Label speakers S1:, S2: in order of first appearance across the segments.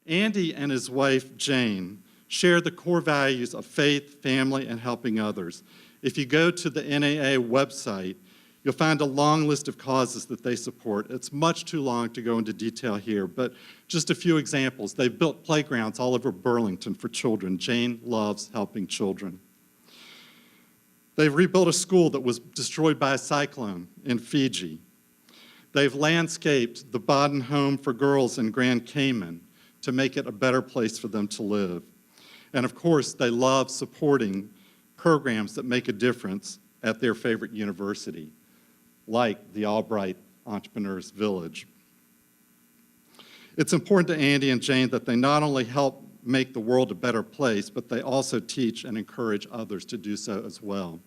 S1: Andy and his wife, Jane, share the core values of faith, family, and helping others. If you go to the NAA website, you'll find a long list of causes that they support. It's much too long to go into detail here, but just a few examples. They've built playgrounds all over Burlington for children. Jane loves helping children. They've rebuilt a school that was destroyed by a cyclone in Fiji. They've landscaped the Baden home for girls in Grand Cayman to make it a better place for them to live. And of course, they love supporting programs that make a difference at their favorite university, like the Albright Entrepreneurs Village. It's important to Andy and Jane that they not only help make the world a better place, but they also teach and encourage others to do so as well.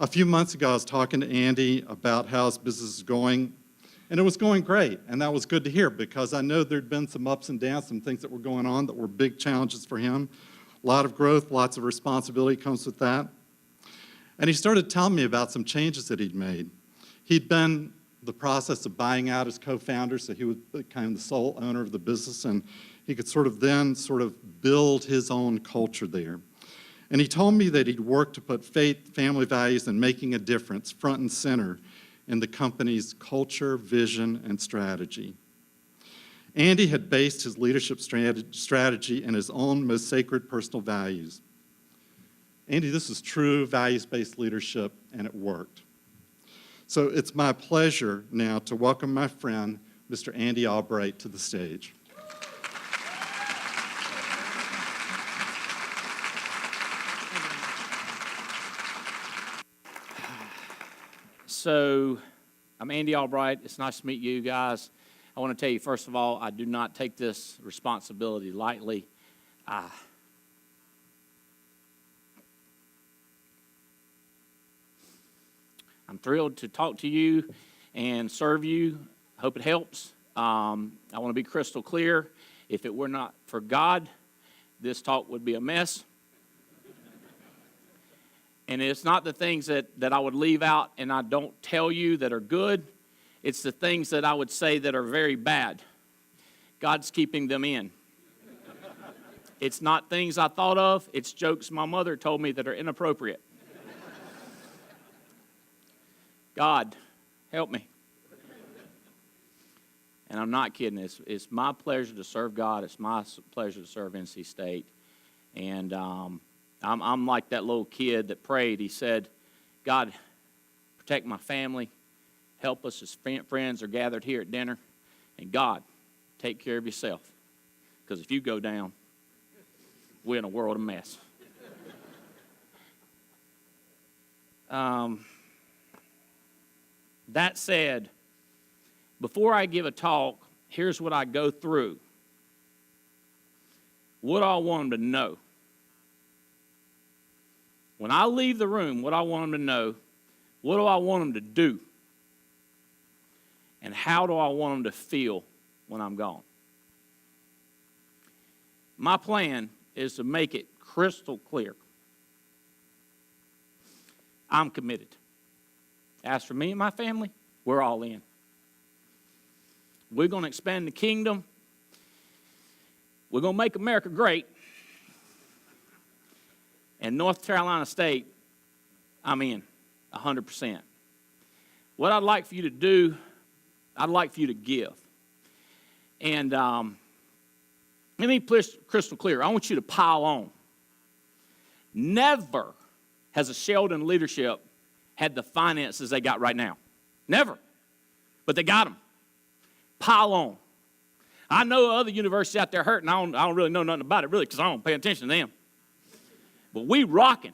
S1: A few months ago, I was talking to Andy about how his business is going, and it was going great, and that was good to hear because I know there'd been some ups and downs, some things that were going on that were big challenges for him. A lot of growth, lots of responsibility comes with that. And he started telling me about some changes that he'd made. He'd been in the process of buying out his co-founder, so he was kind of the sole owner of the business, and he could then build his own culture there. And he told me that he'd worked to put faith, family values, and making a difference front and center in the company's culture, vision, and strategy. Andy had based his leadership strategy in his own most sacred personal values. Andy, this is true values-based leadership, and it worked. So it's my pleasure now to welcome my friend, Mr. Andy Albright, to the stage.
S2: So, I'm Andy Albright. It's nice to meet you guys. I want to tell you, first of all, I do not take this responsibility lightly. I'm thrilled to talk to you and serve you. I hope it helps. I want to be crystal clear. If it were not for God, this talk would be a mess. And it's not the things that I would leave out and I don't tell you that are good. It's the things that I would say that are very bad. God's keeping them in. It's not things I thought of. It's jokes my mother told me that are inappropriate. God, help me. And I'm not kidding. It's my pleasure to serve God. It's my pleasure to serve NC State. And I'm like that little kid that prayed. He said, God, protect my family. Help us as friends are gathered here at dinner. And God, take care of yourself. Because if you go down, we're in a world of mess. That said, before I give a talk, here's what I go through. What do I want them to know? When I leave the room, what do I want them to know? What do I want them to do? And how do I want them to feel when I'm gone? My plan is to make it crystal clear. I'm committed. As for me and my family, we're all in. We're going to expand the kingdom. We're going to make America great. And North Carolina State, I'm in 100%. What I'd like for you to do, I'd like for you to give. And let me be crystal clear. I want you to pile on. Never has a Shelton Leadership had the finances they got right now. Never. But they got them. Pile on. I know other universities out there hurting. I don't really know nothing about it, really, because I don't pay attention to them. But we rocking.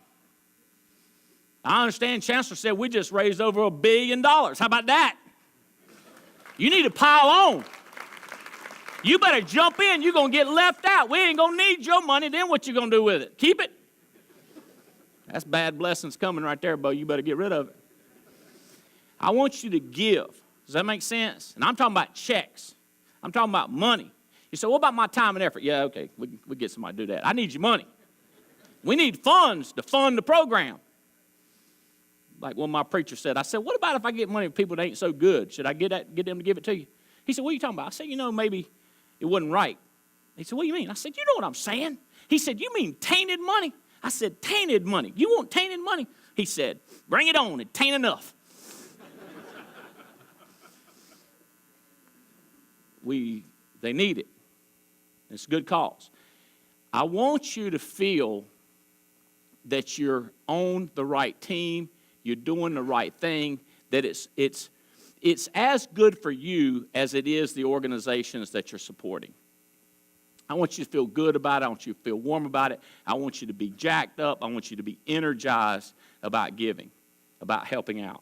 S2: I understand Chancellor said we just raised over $1 billion. How about that? You need to pile on. You better jump in. You're going to get left out. We ain't going to need your money. Then what you going to do with it? Keep it? That's bad blessings coming right there, Bo. You better get rid of it. I want you to give. Does that make sense? And I'm talking about checks. I'm talking about money. You say, what about my time and effort? Yeah, okay, we get somebody to do that. I need your money. We need funds to fund the program. Like one of my preachers said, I said, what about if I get money from people that ain't so good? Should I get them to give it to you? He said, what are you talking about? I said, maybe it wasn't right. He said, what do you mean? I said, you know what I'm saying. He said, you mean tainted money? I said, tainted money. You want tainted money? He said, bring it on. It tain't enough. They need it. It's a good cause. I want you to feel that you're on the right team, you're doing the right thing, that it's as good for you as it is the organizations that you're supporting. I want you to feel good about it. I want you to feel warm about it. I want you to be jacked up. I want you to be energized about giving, about helping out.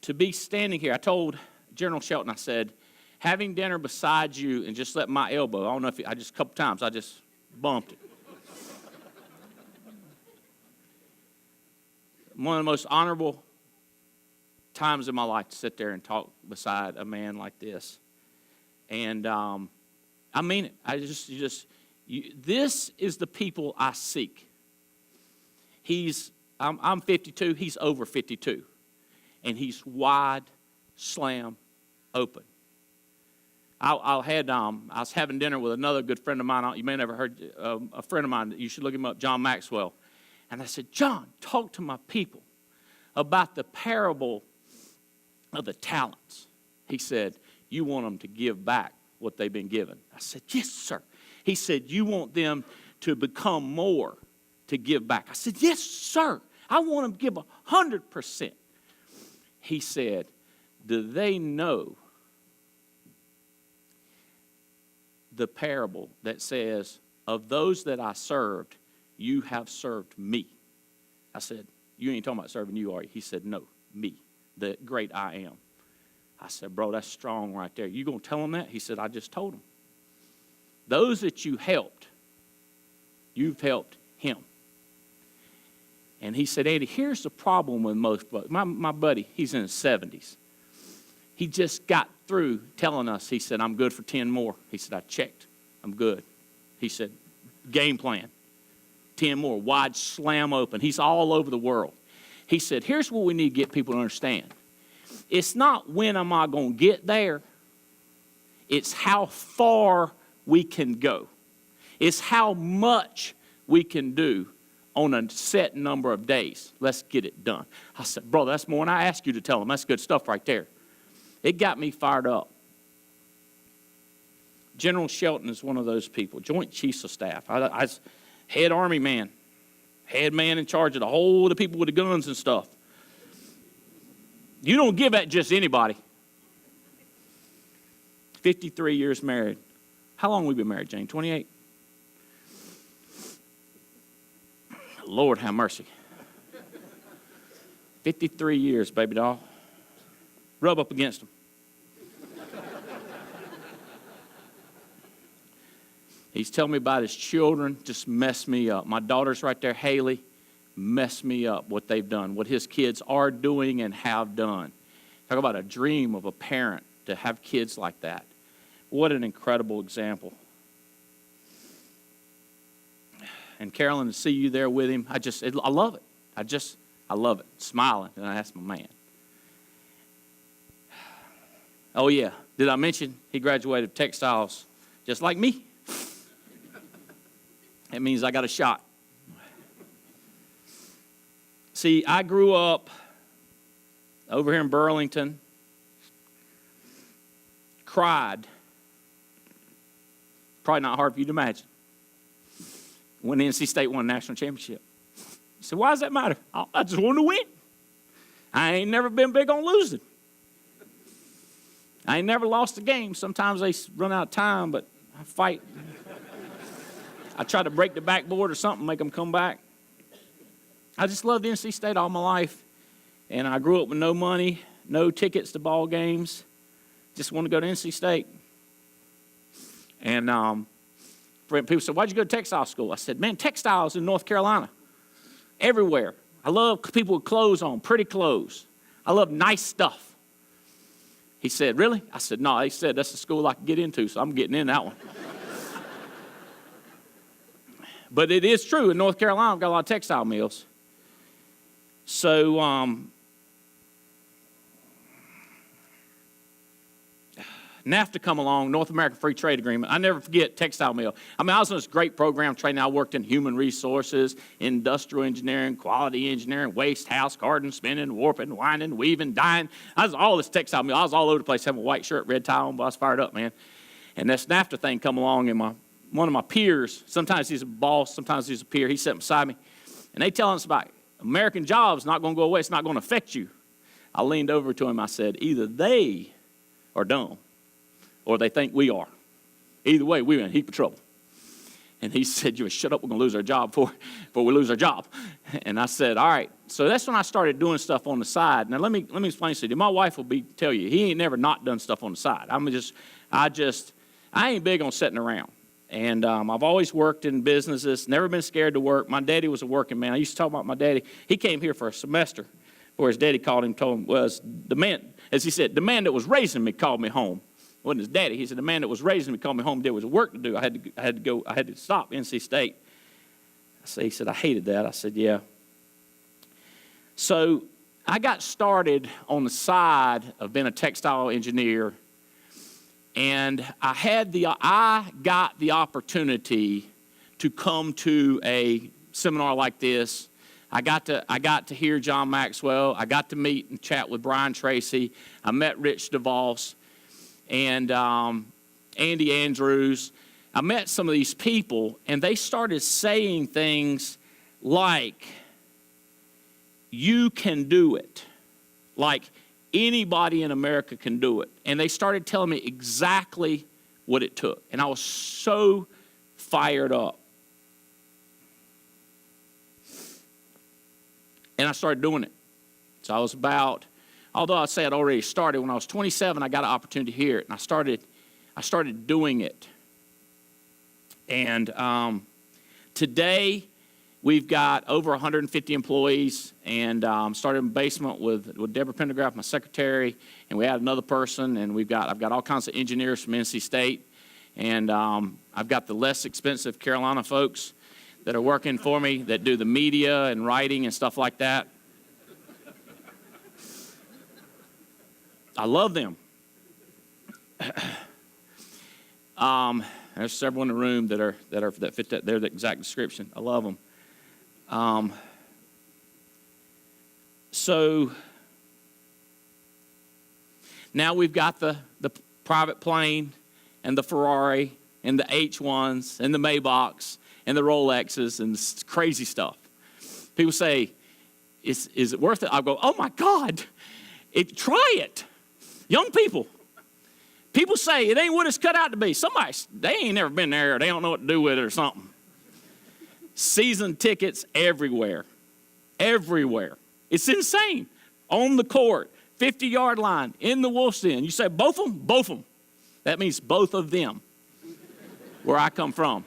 S2: To be standing here, I told General Shelton, I said, having dinner beside you and just let my elbow, I don't know if a couple times, I just bumped it. One of the most honorable times in my life to sit there and talk beside a man like this. And I mean it. This is the people I seek. I'm 52, he's over 52. And he's wide, slam, open. I was having dinner with another good friend of mine. You may have never heard a friend of mine. You should look him up, John Maxwell. And I said, John, talk to my people about the parable of the talents. He said, you want them to give back what they've been given. I said, yes, sir. He said, you want them to become more to give back. I said, yes, sir. I want them to give 100%. He said, do they know the parable that says, of those that I served, you have served me? I said, you ain't talking about serving you, are you? He said, no, me, the great I am. I said, bro, that's strong right there. You going to tell them that? He said, I just told them. Those that you helped, you've helped him. And he said, Andy, here's the problem with most folks. My buddy, he's in his 70s. He just got through telling us, he said, I'm good for 10 more. He said, I checked. I'm good. He said, game plan. 10 more, wide slam open. He's all over the world. He said, here's what we need to get people to understand. It's not when am I going to get there. It's how far we can go. It's how much we can do on a set number of days. Let's get it done. I said, brother, that's more than I asked you to tell them. That's good stuff right there. It got me fired up. General Shelton is one of those people, Joint Chiefs of Staff. I was head Army man, head man in charge of the whole of the people with the guns and stuff. You don't give that just anybody. 53 years married. How long have we been married, Jane? 28? Lord have mercy. 53 years, baby doll. Rub up against them. He's telling me about his children, just messed me up. My daughter's right there, Haley, messed me up what they've done, what his kids are doing and have done. Talk about a dream of a parent to have kids like that. What an incredible example. And Carolyn, to see you there with him, I love it. I love it. Smiling, and that's my man. Oh yeah, did I mention he graduated textiles just like me? That means I got a shot. See, I grew up over here in Burlington, cried. Probably not hard for you to imagine. When NC State won a national championship. You said, why does that matter? I just wanted to win. I ain't never been big on losing. I ain't never lost a game. Sometimes they run out of time, but I fight. I try to break the backboard or something, make them come back. I just loved NC State all my life. And I grew up with no money, no tickets to ball games. Just wanted to go to NC State. And people said, why'd you go to textile school? I said, man, textiles in North Carolina. Everywhere. I love people with clothes on, pretty clothes. I love nice stuff. He said, really? I said, no. He said, that's the school I can get into, so I'm getting in that one. But it is true. In North Carolina, I've got a lot of textile mills. So NAFTA come along, North American Free Trade Agreement. I never forget textile mill. I mean, I was in this great program training. I worked in human resources, industrial engineering, quality engineering, waste, house, garden, spinning, warping, winding, weaving, dyeing. I was all this textile mill. I was all over the place, having a white shirt, red tie on, but I was fired up, man. And this NAFTA thing come along, and one of my peers, sometimes he's a boss, sometimes he's a peer, he's sitting beside me, and they telling us about American jobs not going to go away. It's not going to affect you. I leaned over to him. I said, either they are dumb or they think we are. Either way, we're in a heap of trouble. And he said, you shut up, we're going to lose our job before we lose our job. And I said, all right. So that's when I started doing stuff on the side. Now, let me explain to you. My wife will tell you, he ain't never not done stuff on the side. I ain't big on sitting around. And I've always worked in businesses, never been scared to work. My daddy was a working man. I used to talk about my daddy. He came here for a semester before his daddy called him, told him, was the man, as he said, the man that was raising me called me home. It wasn't his daddy. He said, the man that was raising me called me home. There was work to do. I had to stop NC State. He said, I hated that. I said, yeah. So I got started on the side of being a textile engineer, and I got the opportunity to come to a seminar like this. I got to hear John Maxwell. I got to meet and chat with Brian Tracy. I met Rich DeVos and Andy Andrews. I met some of these people, and they started saying things like, you can do it. Like, anybody in America can do it. And they started telling me exactly what it took. And I was so fired up. And I started doing it. So I was although I say I'd already started, when I was 27, I got an opportunity to hear it. And I started doing it. And today, we've got over 150 employees, and started in the basement with Deborah Pendergraft, my secretary, and we had another person, and I've got all kinds of engineers from NC State, and I've got the less expensive Carolina folks that are working for me that do the media and writing and stuff like that. I love them. There's several in the room that fit that. They're the exact description. I love them. So now we've got the private plane and the Ferrari and the H1s and the Maybachs and the Rolexes and crazy stuff. People say, is it worth it? I go, oh my God, try it. Young people. People say it ain't what it's cut out to be. They ain't never been there, or they don't know what to do with it or something. Season tickets everywhere. Everywhere. It's insane. On the court, 50-yard line, in the Wolf's Den. You say both of them? Both of them. That means both of them, where I come from.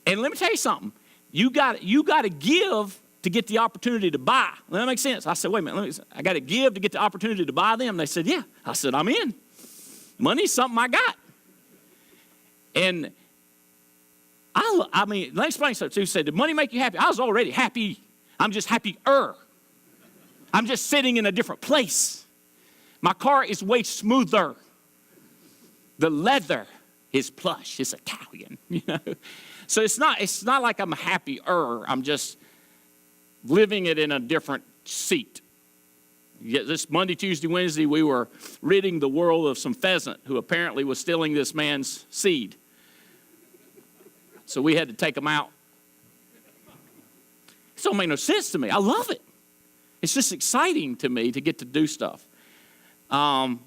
S2: And let me tell you something. You got to give to get the opportunity to buy. That makes sense. I said, wait a minute, I got to give to get the opportunity to buy them. They said, yeah. I said, I'm in. Money's something I got. And I mean, let me explain something too. Said, did money make you happy? I was already happy. I'm just happier. I'm just sitting in a different place. My car is way smoother. The leather is plush. It's Italian, you know. So it's not like I'm happier. I'm just living it in a different seat. This Monday, Tuesday, Wednesday, we were ridding the world of some pheasant who apparently was stealing this man's seed. So we had to take him out. It don't make no sense to me. I love it. It's just exciting to me to get to do stuff. So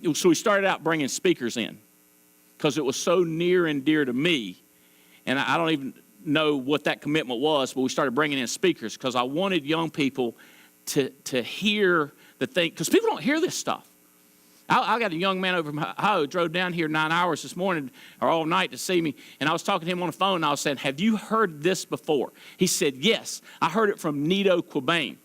S2: we started out bringing speakers in because it was so near and dear to me. And I don't even know what that commitment was, but we started bringing in speakers because I wanted young people to hear the thing, because people don't hear this stuff. I got a young man over from Ohio who drove down here 9 hours this morning or all night to see me, and I was talking to him on the phone, and I was saying, have you heard this before? He said, yes, I heard it from Nito Quabain.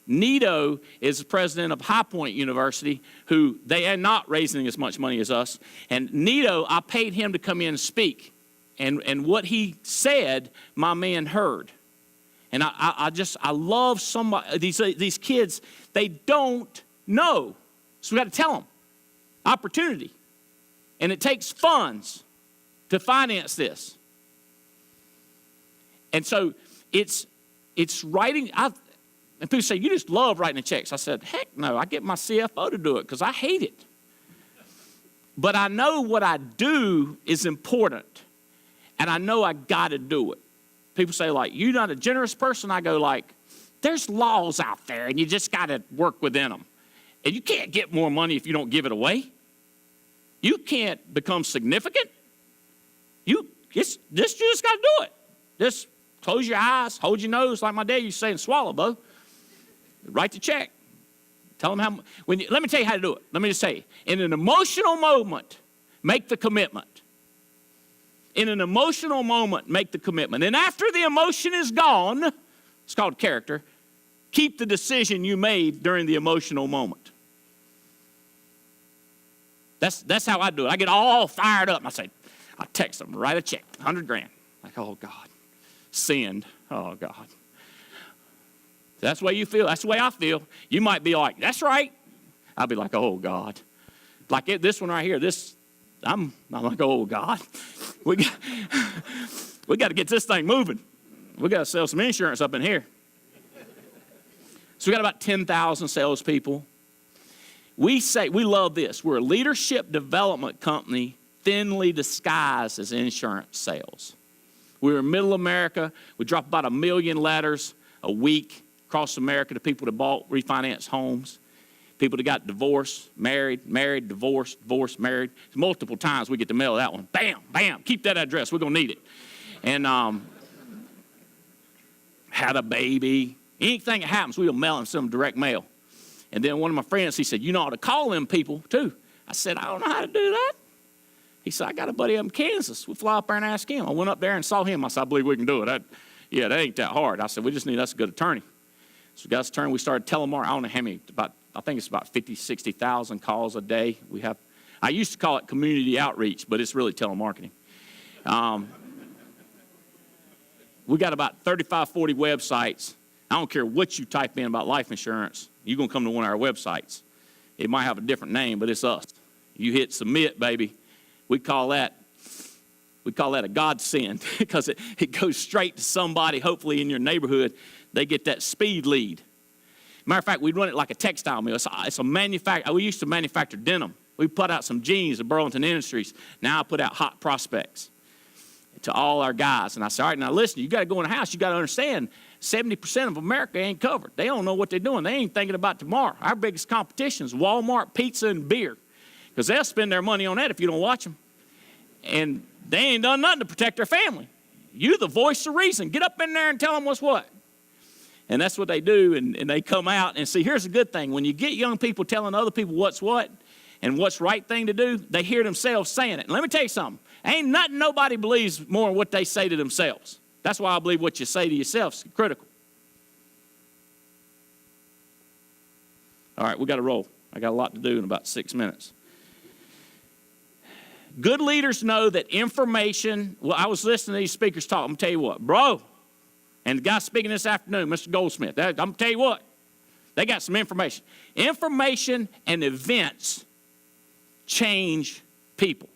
S2: Nito is the president of High Point University, who they are not raising as much money as us. And Nito, I paid him to come in and speak. And what he said, my man heard. And I love somebody, these kids, they don't know. So we got to tell them. Opportunity. And it takes funds to finance this. And so it's writing. And people say, you just love writing the checks. I said, heck no, I get my CFO to do it because I hate it. But I know what I do is important. And I know I got to do it. People say, like, you're not a generous person. I go, like, there's laws out there, and you just got to work within them. And you can't get more money if you don't give it away. You can't become significant. You just got to do it. Just close your eyes, hold your nose, like my dad used to say, and swallow, Bo. Write the check. Tell them how. Let me tell you how to do it. Let me just say, in an emotional moment, make the commitment. In an emotional moment, make the commitment. And after the emotion is gone, it's called character, keep the decision you made during the emotional moment. That's how I do it. I get all fired up. And I text them, write a check, $100,000. Like, oh, God. Send. Oh, God. That's the way you feel. That's the way I feel. You might be like, that's right. I'll be like, oh, God. Like this one right here, I'm like, oh, God. We got to get this thing moving. We got to sell some insurance up in here. So we got about 10,000 salespeople. We love this. We're a leadership development company thinly disguised as insurance sales. We're in middle America. We drop about 1 million letters a week across America to people that bought, refinanced homes. People that got divorced, married, divorced, married. Multiple times we get to mail that one. Bam, bam, keep that address. We're going to need it. And had a baby. Anything that happens, we'll mail them some direct mail. And then one of my friends, he said, you know how to call them people too. I said, I don't know how to do that. He said, I got a buddy up in Kansas. We'll fly up there and ask him. I went up there and saw him. I said, I believe we can do it. That ain't that hard. I said, we just need us a good attorney. So we got us an attorney. We started telemarketing. I don't know how many, I think it's about 50, 60,000 calls a day. I used to call it community outreach, but it's really telemarketing. We got about 35, 40 websites. I don't care what you type in about life insurance. You're going to come to one of our websites. It might have a different name, but it's us. You hit submit, baby. We call that a godsend because it goes straight to somebody, hopefully in your neighborhood. They get that speed lead. Matter of fact, we run it like a textile mill. It's a manufacturer. We used to manufacture denim. We put out some jeans at Burlington Industries. Now I put out hot prospects to all our guys. And I said, all right, now listen, you got to go in the house. You got to understand 70% of America ain't covered. They don't know what they're doing. They ain't thinking about tomorrow. Our biggest competition is Walmart, pizza, and beer because they'll spend their money on that if you don't watch them. And they ain't done nothing to protect their family. You're the voice of reason. Get up in there and tell them what's what. And that's what they do, and they come out. And see, here's the good thing. When you get young people telling other people what's what and what's the right thing to do, they hear themselves saying it. And let me tell you something. Ain't nothing nobody believes more than what they say to themselves. That's why I believe what you say to yourself is critical. All right, we got to roll. I got a lot to do in about 6 minutes. Good leaders know that information, well, I was listening to these speakers talk. I'm going to tell you what, bro, and the guy speaking this afternoon, Mr. Goldsmith, I'm going to tell you what, they got some information. Information and events change people.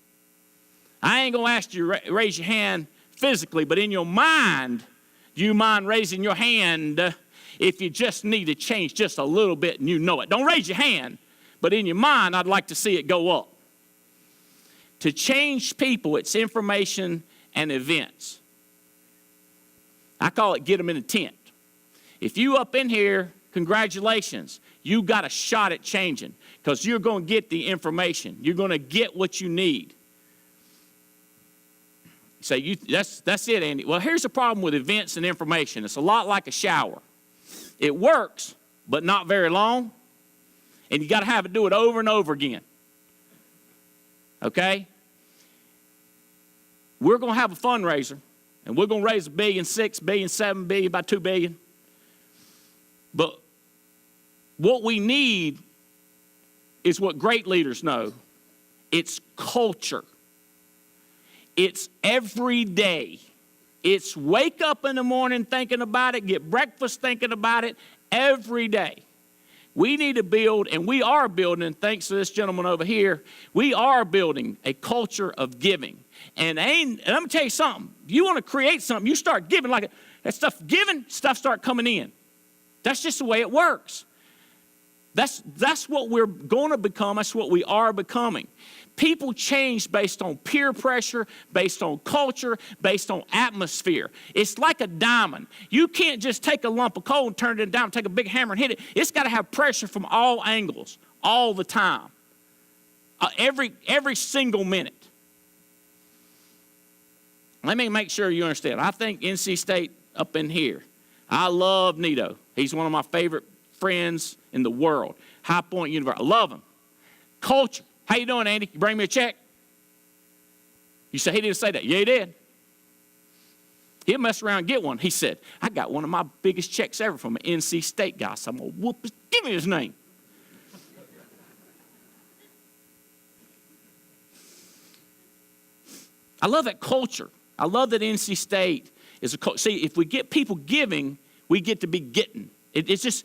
S2: I ain't going to ask you to raise your hand physically, but in your mind, do you mind raising your hand if you just need to change just a little bit and you know it? Don't raise your hand, but in your mind, I'd like to see it go up. To change people, it's information and events. I call it get them in a tent. If you up in here, congratulations, you got a shot at changing because you're going to get the information. You're going to get what you need. Say, that's it, Andy. Well, here's the problem with events and information. It's a lot like a shower. It works, but not very long, and you got to have it do it over and over again. Okay? We're going to have a fundraiser, and we're going to raise $1.6 billion, $1.7 billion, $7 billion, about $2 billion. But what we need is what great leaders know. It's culture. It's every day It's wake up in the morning thinking about it, get breakfast thinking about it every day. We need to build, and we are building, and thanks to this gentleman over here, we are building a culture of giving. And I'm going to tell you something. You want to create something, you start giving like that stuff, giving, stuff start coming in. That's just the way it works. That's what we're going to become. That's what we are becoming. People change based on peer pressure, based on culture, based on atmosphere. It's like a diamond. You can't just take a lump of coal and turn it into a diamond, take a big hammer and hit it. It's got to have pressure from all angles, all the time, every single minute. Let me make sure you understand. I think NC State up in here. I love Nito. He's one of my favorite friends in the world. High Point University. I love him. Culture. How you doing, Andy? You bring me a check? You say he didn't say that. Yeah, he did. He'll mess around and get one. He said, I got one of my biggest checks ever from an NC State guy, so I'm going to whoop his, give me his name. I love that culture. I love that NC State is a culture. See, if we get people giving, we get to be getting. It just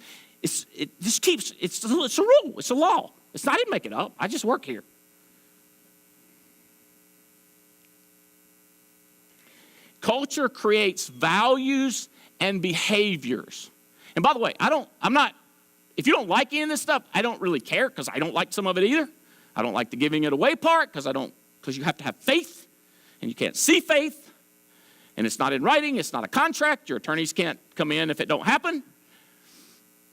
S2: keeps, it's a rule. It's a law. I didn't make it up. I just work here. Culture creates values and behaviors. And by the way, if you don't like any of this stuff, I don't really care because I don't like some of it either. I don't like the giving it away part because you have to have faith and you can't see faith and it's not in writing. It's not a contract. Your attorneys can't come in if it don't happen.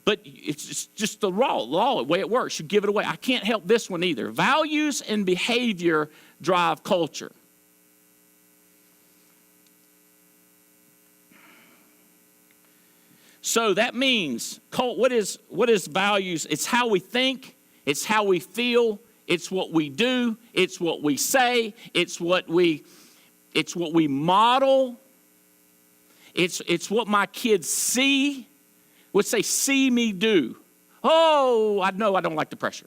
S2: But it's just the law, the way it works. You give it away. I can't help this one either. Values and behavior drive culture. So that means, what is values? It's how we think. It's how we feel. It's what we do. It's what we say. It's what we model. It's what my kids see. Would say, see me do. Oh, I know I don't like the pressure.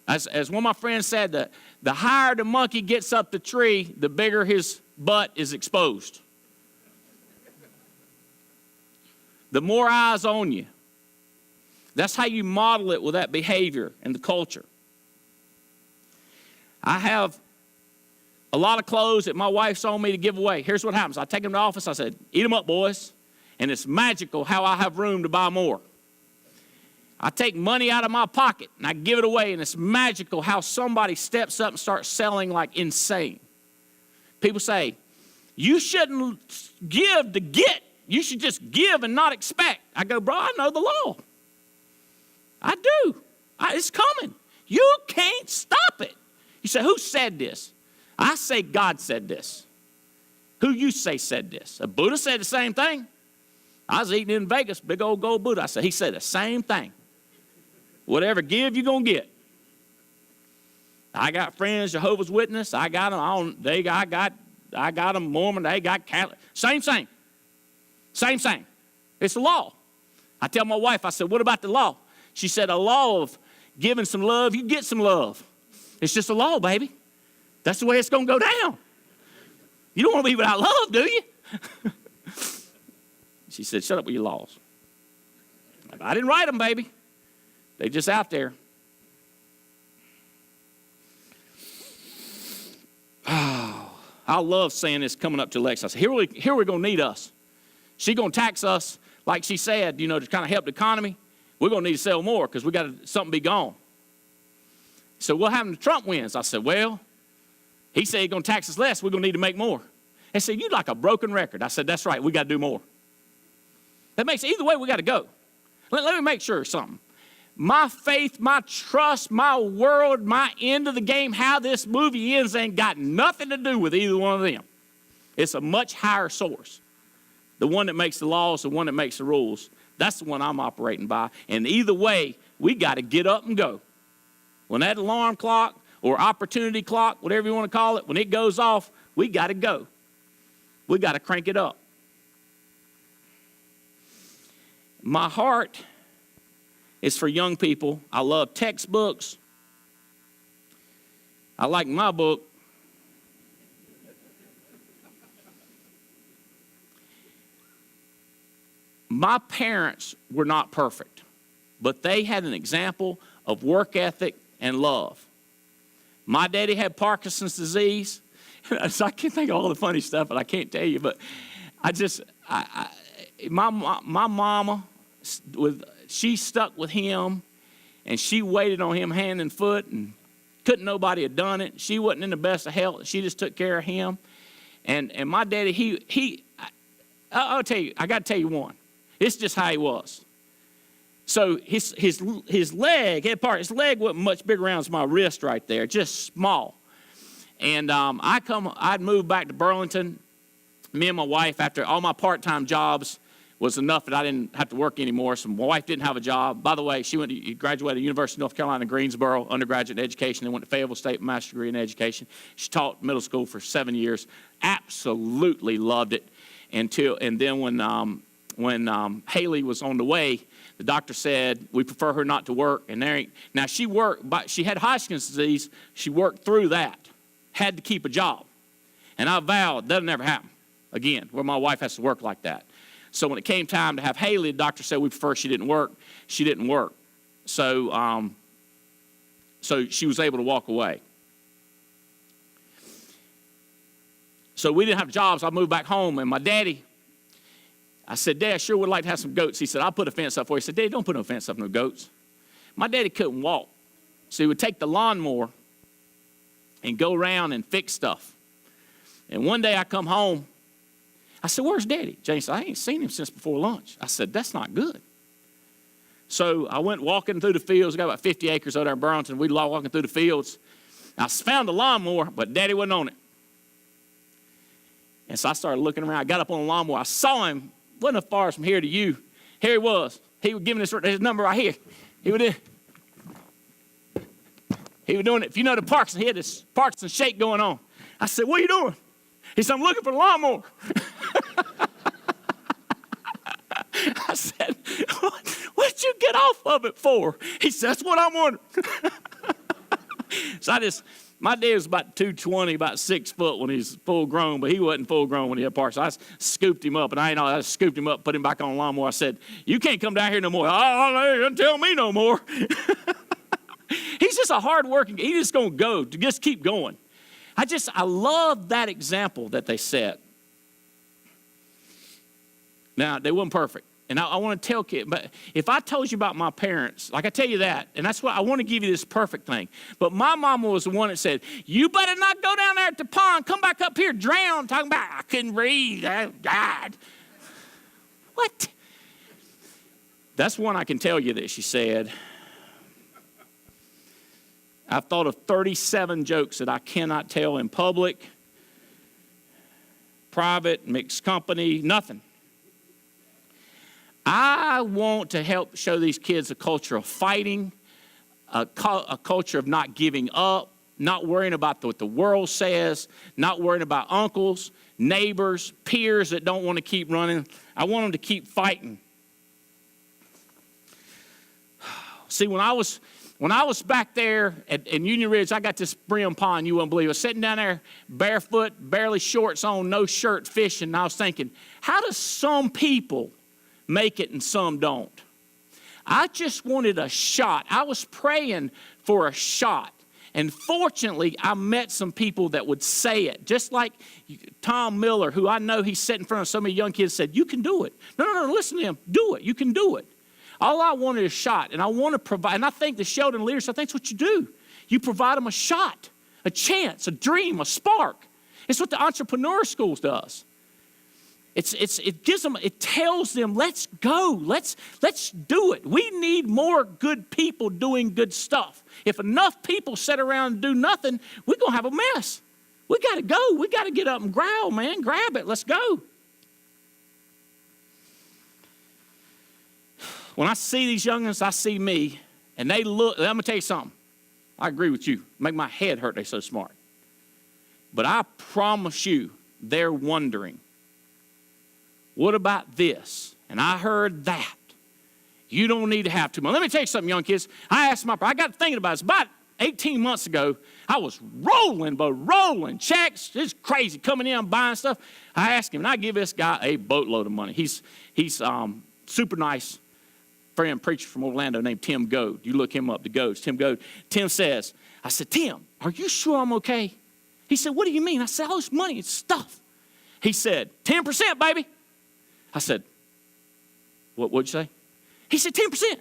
S2: As one of my friends said, the higher the monkey gets up the tree, the bigger his butt is exposed. The more eyes on you. That's how you model it with that behavior and the culture. I have a lot of clothes that my wife's on me to give away. Here's what happens. I take them to the office. I said, eat them up, boys. And it's magical how I have room to buy more. I take money out of my pocket and I give it away, and it's magical how somebody steps up and starts selling like insane. People say, you shouldn't give to get. You should just give and not expect. I go, bro, I know the law. I do. It's coming. You can't stop it. You say, who said this? I say God said this. Who you say said this? A Buddha said the same thing. I was eating in Vegas, big old gold Buddha. He said the same thing. Whatever give, you're going to get. I got friends, Jehovah's Witness. I got them. I got them Mormon. They got Catholic. Same. It's the law. I tell my wife, I said, what about the law? She said, a law of giving some love, you get some love. It's just a law, baby. That's the way it's going to go down. You don't want to be without love, do you? She said, shut up with your laws. I didn't write them, baby. They're just out there. Oh, I love saying this coming up to election. I said, here we're going to need us. She's going to tax us, like she said, to kind of help the economy. We're going to need to sell more because we got something be gone. So what happened if Trump wins? I said, well, he said he's going to tax us less. We're going to need to make more. They said, you like a broken record. I said, that's right. We got to do more. That makes either way, we got to go. Let me make sure of something. My faith, my trust, my world, my end of the game, how this movie ends ain't got nothing to do with either one of them. It's a much higher source. The one that makes the laws, the one that makes the rules. That's the one I'm operating by. And either way, we got to get up and go. When that alarm clock or opportunity clock, whatever you want to call it, when it goes off, we got to go. We got to crank it up. My heart is for young people. I love textbooks. I like my book. My parents were not perfect, but they had an example of work ethic and love. My daddy had Parkinson's disease. So I can't think of all the funny stuff, but I can't tell you. But my mama, she stuck with him, and she waited on him hand and foot, and couldn't nobody have done it. She wasn't in the best of health. She just took care of him. And my daddy, I'll tell you, I got to tell you one. It's just how he was. So his leg, his leg wasn't much bigger around as my wrist right there, just small. And I'd moved back to Burlington. Me and my wife, after all my part-time jobs was enough that I didn't have to work anymore. So my wife didn't have a job. By the way, she graduated at University of North Carolina, Greensboro, undergraduate in education, then went to Fayetteville State, master's degree in education. She taught middle school for 7 years. Absolutely loved it. And then when Haley was on the way, the doctor said, we prefer her not to work. And now she worked, but she had Hodgkin's disease. She worked through that, had to keep a job. And I vowed that'll never happen again, where my wife has to work like that. So when it came time to have Haley, the doctor said we prefer she didn't work. She didn't work. So she was able to walk away. So we didn't have jobs. I moved back home, and my daddy, I said, Dad, I sure would like to have some goats. He said, I'll put a fence up for you. He said, Daddy, don't put no fence up, no goats. My daddy couldn't walk. So he would take the lawnmower and go around and fix stuff. And one day I come home. I said, where's Daddy? Jane said, I ain't seen him since before lunch. I said, that's not good. So I went walking through the fields. We got about 50 acres out there in Burlington. We were walking through the fields. I found the lawnmower, but Daddy wasn't on it. And so I started looking around. I got up on the lawnmower. I saw him. Wasn't as far as from here to you. Here he was. He was giving his number right here. He was doing it. If you know the Parkinson, he had this Parkinson shake going on. I said, what are you doing? He said, I'm looking for the lawnmower. I said, what'd you get off of it for? He said, that's what I'm wondering. So my dad was about 220, about 6 foot when he's full grown, but he wasn't full grown when he had Parkinson's. So I scooped him up, and I scooped him up, put him back on the lawnmower. I said, you can't come down here no more. Oh, don't tell me no more. He's just a hard-working, he's just going to go, just keep going. I love that example that they set. Now, they weren't perfect. And I want to tell kids, but if I told you about my parents, like I tell you that, and that's why I want to give you this perfect thing. But my mama was the one that said, you better not go down there at the pond, come back up here, drown, talking about, I couldn't breathe, I died. What? That's one I can tell you that she said. I've thought of 37 jokes that I cannot tell in public, private, mixed company, nothing. I want to help show these kids a culture of fighting, a culture of not giving up, not worrying about what the world says, not worrying about uncles, neighbors, peers that don't want to keep running. I want them to keep fighting. See, when I was back there in Union Ridge, I got this brim pond, you wouldn't believe it. I was sitting down there barefoot, barely shorts on, no shirt, fishing, and I was thinking, how do some people make it and some don't? I just wanted a shot. I was praying for a shot. And fortunately, I met some people that would say it. Just like Tom Miller, who I know he's sitting in front of so many young kids, said, you can do it. No, listen to him. Do it. You can do it. All I wanted is a shot. And I want to provide, and I think the Shelton Leadership, I think that's what you do. You provide them a shot, a chance, a dream, a spark. It's what the entrepreneur schools does. It gives them, it tells them, let's go, let's do it. We need more good people doing good stuff. If enough people sit around and do nothing, we're going to have a mess. We got to go. We got to get up and growl, man. Grab it. Let's go. When I see these youngins, I see me, and they look, I'm going to tell you something. I agree with you. Make my head hurt, they're so smart. But I promise you, they're wondering, what about this? And I heard that. You don't need to have too much. Let me tell you something, young kids. I got thinking about it. It's about 18 months ago. I was rolling checks. It's crazy coming in, buying stuff. I asked him, and I give this guy a boatload of money. He's super nice friend preacher from Orlando named Tim Goad. You look him up, the Goads, Tim Goad. Tim says, I said, Tim, are you sure I'm okay? He said, what do you mean? I said, all this money, it's stuff. He said, 10%, baby. I said, what'd you say? He said, 10%.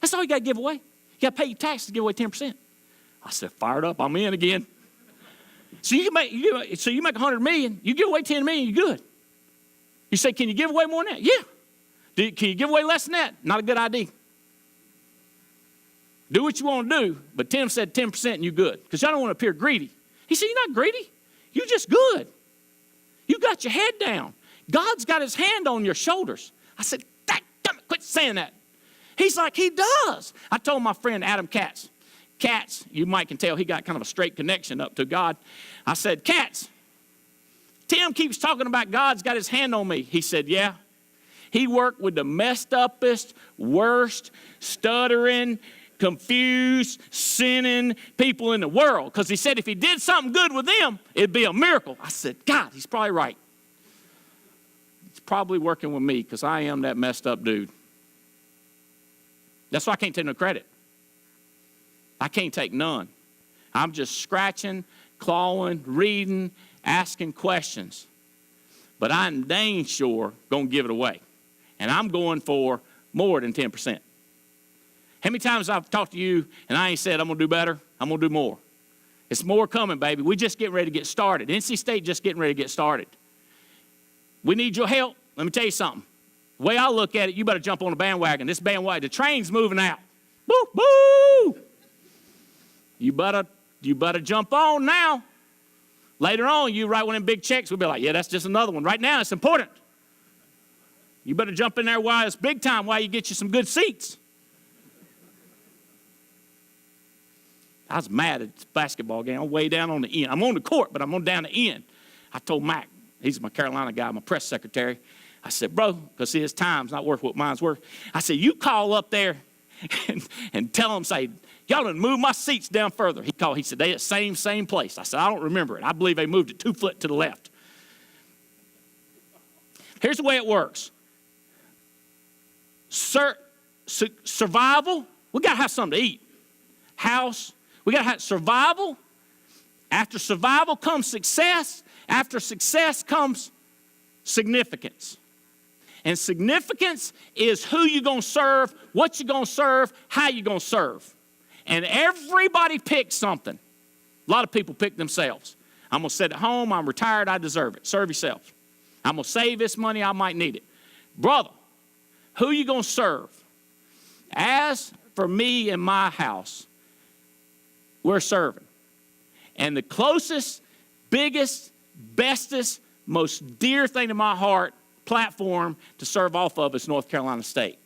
S2: That's all you got to give away. You got to pay your taxes to give away 10%. I said, fired up, I'm in again. So you make $100 million, you give away $10 million, you're good. You say, can you give away more than that? Yeah. Can you give away less than that? Not a good idea. Do what you want to do, but Tim said 10% and you're good, because y'all don't want to appear greedy. He said, you're not greedy. You're just good. You got your head down. God's got his hand on your shoulders. I said, quit saying that. He's like, he does. I told my friend Adam Katz, you might can tell he got kind of a straight connection up to God. I said, Katz, Tim keeps talking about God's got his hand on me. He said, yeah. He worked with the messed uppest, worst, stuttering, confused, sinning people in the world. Because he said if he did something good with them, it'd be a miracle. I said, God, he's probably right. He's probably working with me because I am that messed up dude. That's why I can't take no credit. I can't take none. I'm just scratching, clawing, reading, asking questions. But I'm dang sure going to give it away. And I'm going for more than 10%. How many times I've talked to you and I ain't said I'm going to do better? I'm going to do more. It's more coming, baby. We're just getting ready to get started. NC State just getting ready to get started. We need your help. Let me tell you something. The way I look at it, you better jump on the bandwagon. This bandwagon, the train's moving out. Woo, woo! You better jump on now. Later on, you write one of them big checks, we'll be like, yeah, that's just another one. Right now, it's important. You better jump in there while it's big time, while you get you some good seats. I was mad at this basketball game. I'm way down on the end. I'm on the court, but I'm on down the end. I told Mac, he's my Carolina guy, my press secretary. I said, bro, because his time's not worth what mine's worth. I said, you call up there and tell them, say, y'all done moved my seats down further. He said, they at same place. I said, I don't remember it. I believe they moved it 2 foot to the left. Here's the way it works. Survival, we got to have something to eat. House, we got to have survival. After survival comes success. After success comes significance. And significance is who you're going to serve, what you're going to serve, how you're going to serve. And everybody picks something. A lot of people pick themselves. I'm going to sit at home. I'm retired. I deserve it. Serve yourself. I'm going to save this money. I might need it. Brother, who you going to serve? As for me and my house, we're serving. And the closest, biggest, bestest, most dear thing to my heart platform to serve off of is North Carolina State.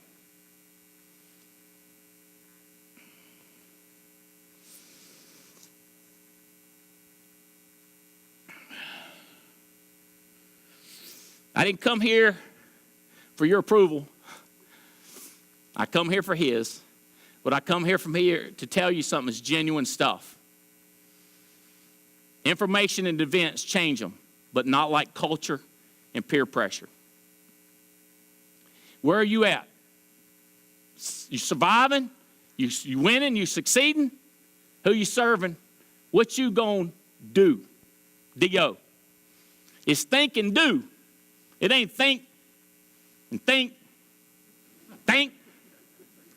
S2: I didn't come here for your approval. I come here for his. But I come here from here to tell you something that's genuine stuff. Information and events change them, but not like culture and peer pressure. Where are you at? You surviving? You winning? You succeeding? Who you serving? What you gonna do? D-O. It's think and do. It ain't think and think,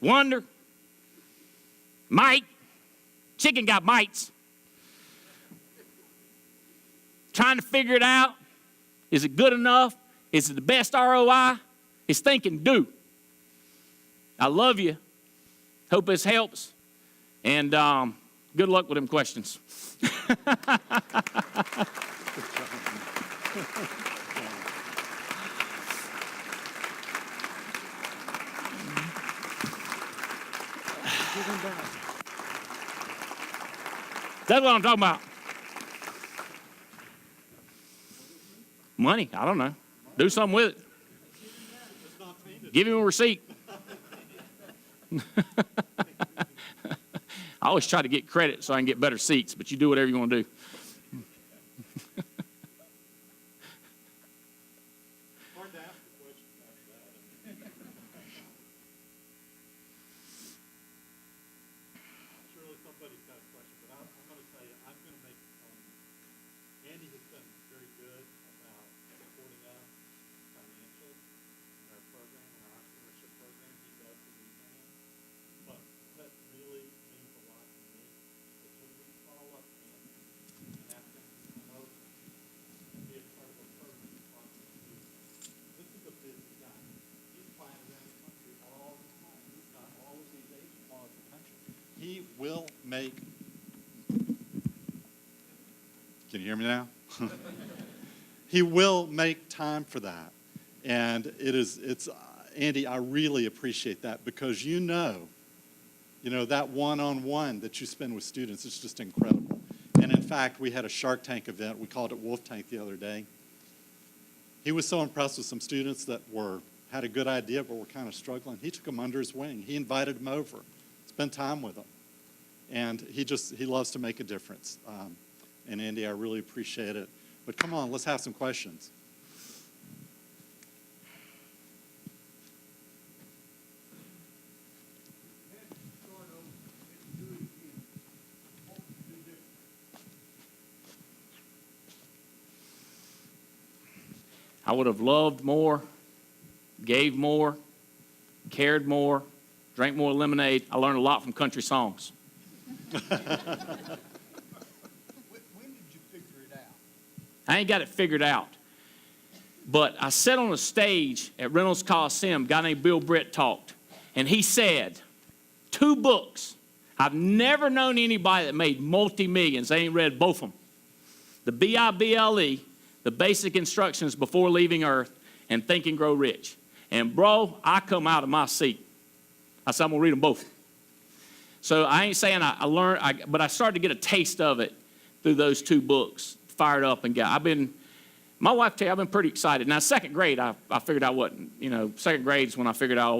S2: wonder, might. Chicken got mites. Trying to figure it out. Is it good enough? Is it the best ROI? It's think and do. I love you. Hope this helps. And good luck with them questions. That's what I'm talking about. Money, I don't know. Do something with it. Give him a receipt. I always try to get credit so I can get better seats, but you do whatever you want to do.
S3: Hard to ask a question
S1: he will make, can you hear me now? He will make time for that. And it's Andy, I really appreciate that because you know, that one-on-one that you spend with students is just incredible. And in fact, we had a Shark Tank event. We called it Wolf Tank the other day. He was so impressed with some students that had a good idea but were kind of struggling. He took them under his wing. He invited them over, spent time with them. And he loves to make a difference. And Andy, I really appreciate it. But come on, let's have some questions.
S2: I would have loved more, gave more, cared more, drank more lemonade. I learned a lot from country songs.
S3: When did you figure it out?
S2: I ain't got it figured out. But I sat on a stage at Reynolds Coliseum, a guy named Bill Britt talked, and he said, 2 books. I've never known anybody that made multi-millions. They ain't read both of them. The Bible, the basic instructions before leaving earth, and Think and Grow Rich. And bro, I come out of my seat. I said, I'm going to read them both. So I ain't saying I learned, but I started to get a taste of it through those 2 books. Fired up and my wife tell you, I've been pretty excited. Now, 2nd grade, I figured I wasn't, 2nd grade is when I figured out I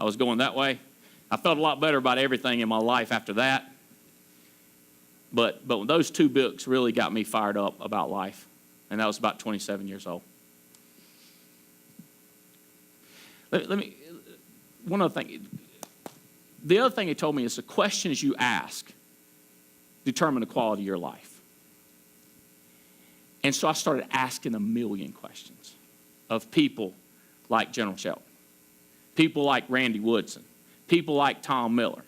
S2: was going that way. I felt a lot better about everything in my life after that. But those 2 books really got me fired up about life. And that was about 27 years old. One other thing. The other thing he told me is the questions you ask determine the quality of your life. And so I started asking a million questions of people like General Shelton, people like Randy Woodson, people like Tom Miller.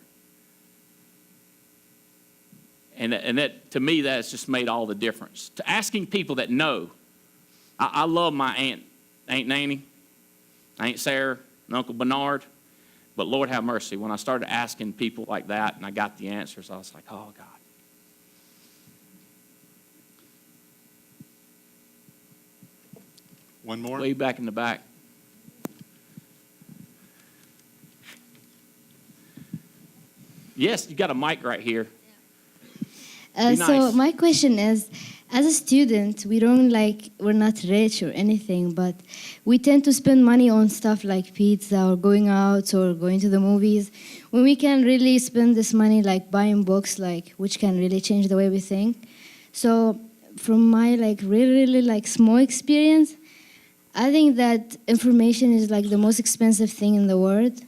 S2: And that, to me, that has just made all the difference. To asking people that know. I love my Aunt Nanny, Aunt Sarah, and Uncle Bernard. But Lord have mercy, when I started asking people like that and I got the answers, I was like, oh, God.
S1: One more?
S2: Way back in the back. Yes, you got a mic right here. Be
S4: So
S2: nice.
S4: my question is, as a student, we're not rich or anything, but we tend to spend money on stuff like pizza or going out or going to the movies, when we can really spend this money like buying books, which can really change the way we think. So from my really small experience, I think that information is the most expensive thing in the world.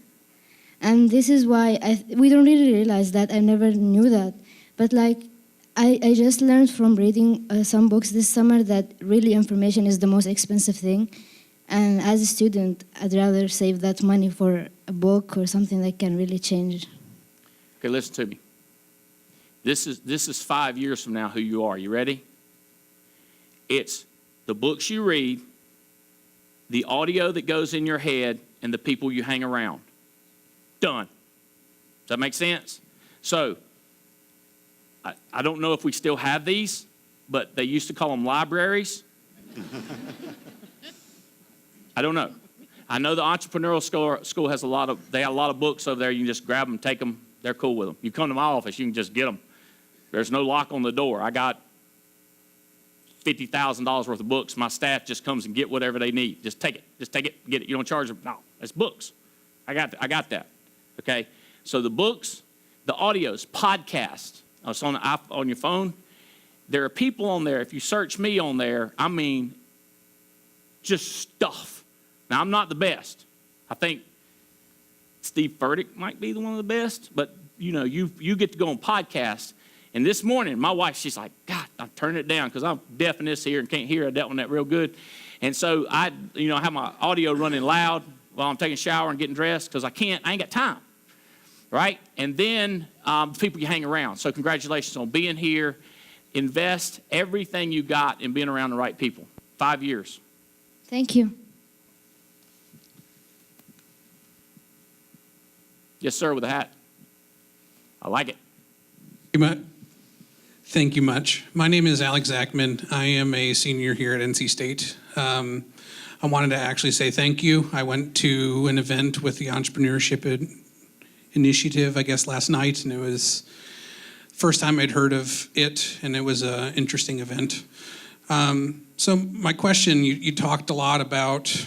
S4: And this is why we don't really realize that. I never knew that. But I just learned from reading some books this summer that really information is the most expensive thing. And as a student, I'd rather save that money for a book or something that can really change.
S2: Okay, listen to me. This is 5 years from now who you are. You ready? It's the books you read, the audio that goes in your head, and the people you hang around. Done. Does that make sense? So, I don't know if we still have these, but they used to call them libraries. I don't know. I know the entrepreneurial school has a lot of books over there. You can just grab them, take them. They're cool with them. You come to my office, you can just get them. There's no lock on the door. I got $50,000 worth of books. My staff just comes and get whatever they need. Just take it. Just take it. Get it. You don't charge them. No, it's books. I got that. Okay. So the books, the audios, podcasts. It's on your phone. There are people on there. If you search me on there, I mean, just stuff. Now I'm not the best. I think Steve Furtick might be one of the best. But you get to go on podcasts. And this morning, my wife, she's like, God, I'm turning it down because I'm deaf in this ear and can't hear that one that real good. And so I have my audio running loud while I'm taking a shower and getting dressed because I ain't got time. Right? And then people you hang around. So congratulations on being here. Invest everything you got in being around the right people. 5 years.
S4: Thank you.
S2: Yes, sir, with a hat. I like it.
S5: Thank you much. My name is Alex Zachman. I am a senior here at NC State. I wanted to actually say thank you. I went to an event with the Entrepreneurship Initiative, I guess, last night, and it was first time I'd heard of it, and it was an interesting event. So my question, you talked a lot about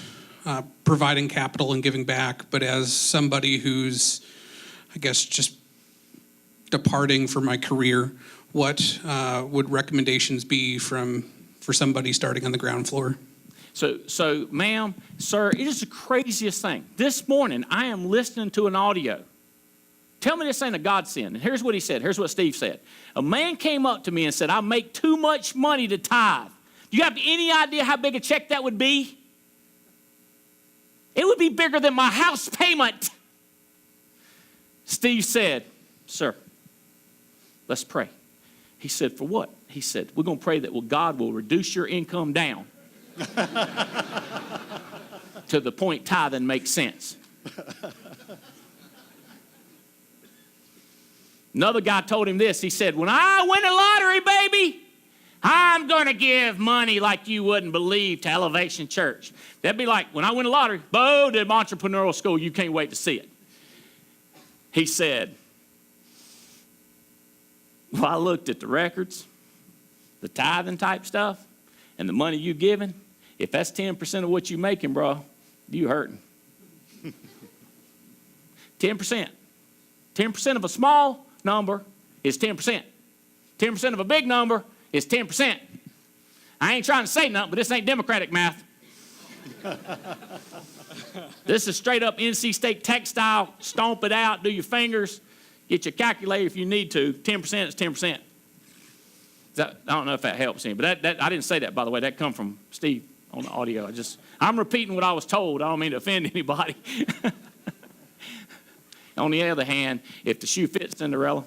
S5: providing capital and giving back, but as somebody who's, I guess, just departing for my career, what would recommendations be for somebody starting on the ground floor?
S2: So, ma'am, sir, it is the craziest thing. This morning, I am listening to an audio. Tell me this ain't a godsend. And here's what he said. Here's what Steve said. A man came up to me and said, I make too much money to tithe. Do you have any idea how big a check that would be? It would be bigger than my house payment. Steve said, sir, let's pray. He said, for what? He said, we're going to pray that God will reduce your income down to the point tithing makes sense. Another guy told him this. He said, when I win a lottery, baby, I'm going to give money like you wouldn't believe to Elevation Church. That'd be like, when I win a lottery, Bo did entrepreneurial school. You can't wait to see it. He said, well, I looked at the records, the tithing type stuff, and the money you giving. If that's 10% of what you making, bro, you hurting. 10%. 10% of a small number is 10%. 10% of a big number is 10%. I ain't trying to say nothing, but this ain't Democratic math. This is straight up NC State textile. Stomp it out, do your fingers, get your calculator if you need to. 10% is 10%. I don't know if that helps any, but I didn't say that, by the way. That come from Steve on the audio. I'm repeating what I was told. I don't mean to offend anybody. On the other hand, if the shoe fits Cinderella,